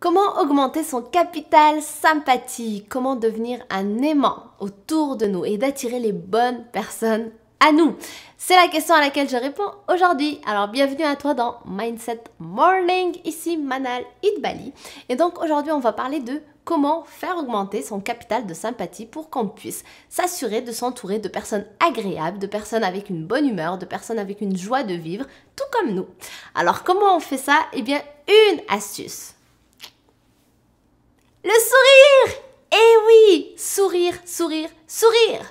Comment augmenter son capital sympathie? Comment devenir un aimant autour de nous et d'attirer les bonnes personnes à nous? C'est la question à laquelle je réponds aujourd'hui. Alors bienvenue à toi dans Mindset Morning, ici Manal Idbali. Et donc aujourd'hui on va parler de comment faire augmenter son capital de sympathie pour qu'on puisse s'assurer de s'entourer de personnes agréables, de personnes avec une bonne humeur, de personnes avec une joie de vivre, tout comme nous. Alors comment on fait ça? Eh bien une astuce. Le sourire! Eh oui! Sourire, sourire, sourire!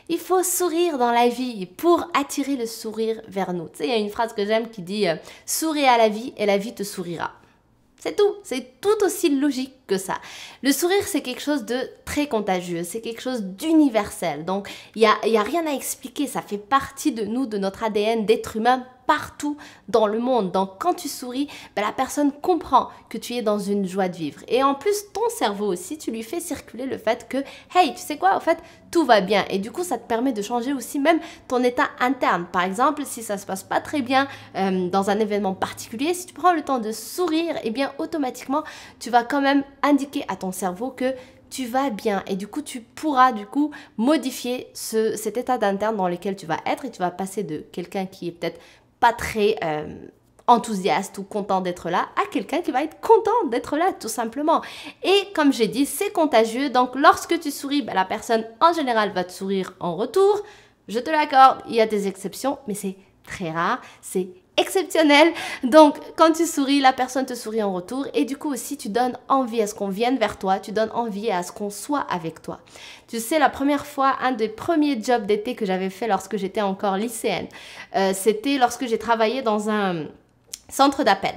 Il faut sourire dans la vie pour attirer le sourire vers nous. Tu sais, il y a une phrase que j'aime qui dit « Souris à la vie et la vie te sourira ». C'est tout, c'est tout aussi logique que ça. Le sourire, c'est quelque chose de très contagieux, c'est quelque chose d'universel. Donc, il y a rien à expliquer, ça fait partie de nous, de notre ADN d'être humain partout dans le monde. Donc, quand tu souris, ben, la personne comprend que tu es dans une joie de vivre. Et en plus, ton cerveau aussi, tu lui fais circuler le fait que, hey, tu sais quoi, en fait, tout va bien. Et du coup, ça te permet de changer aussi même ton état interne. Par exemple, si ça se passe pas très bien dans un événement particulier, si tu prends le temps de sourire, eh bien, automatiquement, tu vas quand même indiquer à ton cerveau que tu vas bien et du coup tu pourras modifier cet état d'interne dans lequel tu vas être et tu vas passer de quelqu'un qui est peut-être pas très enthousiaste ou content d'être là à quelqu'un qui va être content d'être là tout simplement. Et comme j'ai dit, c'est contagieux, donc lorsque tu souris, ben, la personne en général va te sourire en retour. Je te l'accorde, il y a des exceptions, mais c'est très rare, c'est exceptionnel. Donc, quand tu souris, la personne te sourit en retour et du coup aussi, tu donnes envie à ce qu'on vienne vers toi, tu donnes envie à ce qu'on soit avec toi. Tu sais, la première fois, un des premiers jobs d'été que j'avais fait lorsque j'étais encore lycéenne, c'était lorsque j'ai travaillé dans un centre d'appel.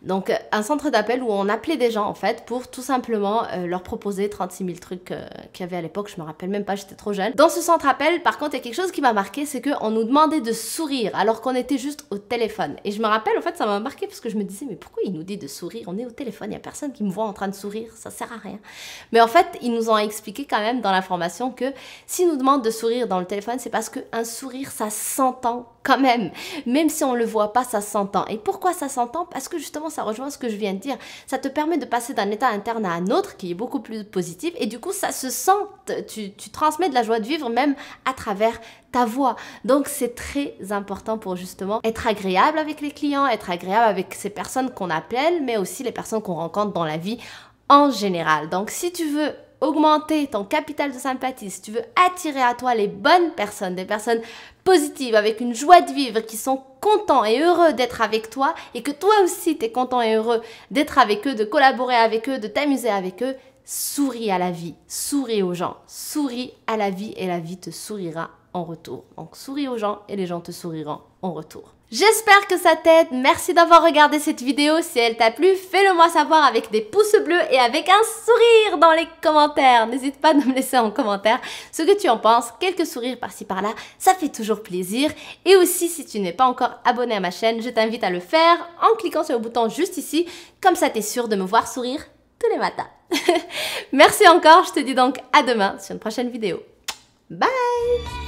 Donc, un centre d'appel où on appelait des gens, en fait, pour tout simplement leur proposer 36 000 trucs qu'il y avait à l'époque. Je me rappelle même pas, j'étais trop jeune. Dans ce centre d'appel, par contre, il y a quelque chose qui m'a marqué, c'est qu'on nous demandait de sourire alors qu'on était juste au téléphone. Et je me rappelle, en fait, ça m'a marqué parce que je me disais, mais pourquoi il nous dit de sourire? On est au téléphone, il n'y a personne qui me voit en train de sourire, ça sert à rien. Mais en fait, ils nous ont expliqué quand même dans l'information que s'ils nous demandent de sourire dans le téléphone, c'est parce qu'un sourire, ça s'entend quand même. Même si on ne le voit pas, ça s'entend. Et pourquoi ça s'entend? Parce que justement, ça rejoint ce que je viens de dire. Ça te permet de passer d'un état interne à un autre qui est beaucoup plus positif. Et du coup, ça se sent, tu transmets de la joie de vivre même à travers ta voix. Donc, c'est très important pour justement être agréable avec les clients, être agréable avec ces personnes qu'on appelle, mais aussi les personnes qu'on rencontre dans la vie en général. Donc, si tu veux augmenter ton capital de sympathie, si tu veux attirer à toi les bonnes personnes, des personnes positives, avec une joie de vivre, qui sont contents et heureux d'être avec toi et que toi aussi tu es content et heureux d'être avec eux, de collaborer avec eux, de t'amuser avec eux, souris à la vie, souris aux gens, souris à la vie et la vie te sourira en retour. Donc souris aux gens et les gens te souriront en retour. J'espère que ça t'aide, merci d'avoir regardé cette vidéo, si elle t'a plu, fais-le moi savoir avec des pouces bleus et avec un sourire dans les commentaires. N'hésite pas à me laisser en commentaire ce que tu en penses, quelques sourires par-ci par-là, ça fait toujours plaisir. Et aussi, si tu n'es pas encore abonné à ma chaîne, je t'invite à le faire en cliquant sur le bouton juste ici, comme ça t'es sûr de me voir sourire tous les matins. Merci encore, je te dis donc à demain sur une prochaine vidéo. Bye!